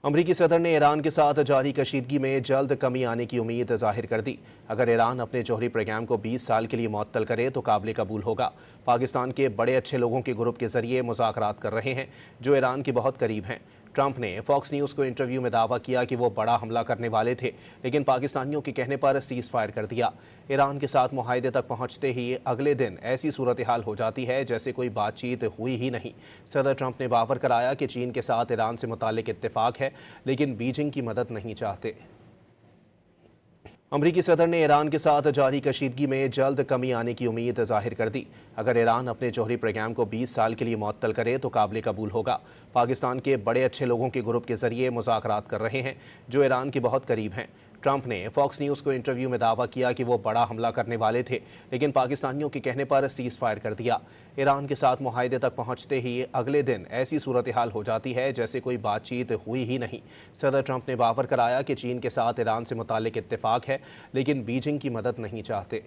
अमरीकी सदर ने ईरान के साथ जारी कशीदगी में जल्द कमी आने की उम्मीद जाहिर कर दी। अगर ईरान अपने जौहरी प्रोग्राम को 20 साल के लिए मुअत्तल करे तो काबिल कबूल होगा। पाकिस्तान के बड़े अच्छे लोगों के ग्रुप के जरिए मुज़ाकरात कर रहे हैं जो ईरान के बहुत करीब हैं। ट्रंप ने फॉक्स न्यूज़ को इंटरव्यू में दावा किया कि वो बड़ा हमला करने वाले थे, लेकिन पाकिस्तानियों के कहने पर सीज़ फायर कर दिया। ईरान के साथ मुआहदे तक पहुंचते ही अगले दिन ऐसी सूरत हाल हो जाती है जैसे कोई बातचीत हुई ही नहीं। सदर ट्रंप ने बावर कराया कि चीन के साथ ईरान से मुताल्लिक इत्तेफाक है, लेकिन बीजिंग की मदद नहीं चाहते। अमरीकी सदर ने ईरान के साथ जारी कशीदगी में जल्द कमी आने की उम्मीद जाहिर कर दी। अगर ईरान अपने जौहरी प्रोग्राम को 20 साल के लिए मुअत्तल करे तो काबिल कबूल होगा। पाकिस्तान के बड़े अच्छे लोगों के ग्रुप के जरिए मुज़ाकरात कर रहे हैं जो ईरान के बहुत करीब हैं। ट्रंप ने फॉक्स न्यूज़ को इंटरव्यू में दावा किया कि वो बड़ा हमला करने वाले थे, लेकिन पाकिस्तानियों के कहने पर सीज़ फायर कर दिया। ईरान के साथ मुआहदे तक पहुंचते ही अगले दिन ऐसी सूरत हाल हो जाती है जैसे कोई बातचीत हुई ही नहीं। सदर ट्रंप ने बावर कराया कि चीन के साथ ईरान से मुताल्लिक इत्तेफाक है, लेकिन बीजिंग की मदद नहीं चाहते।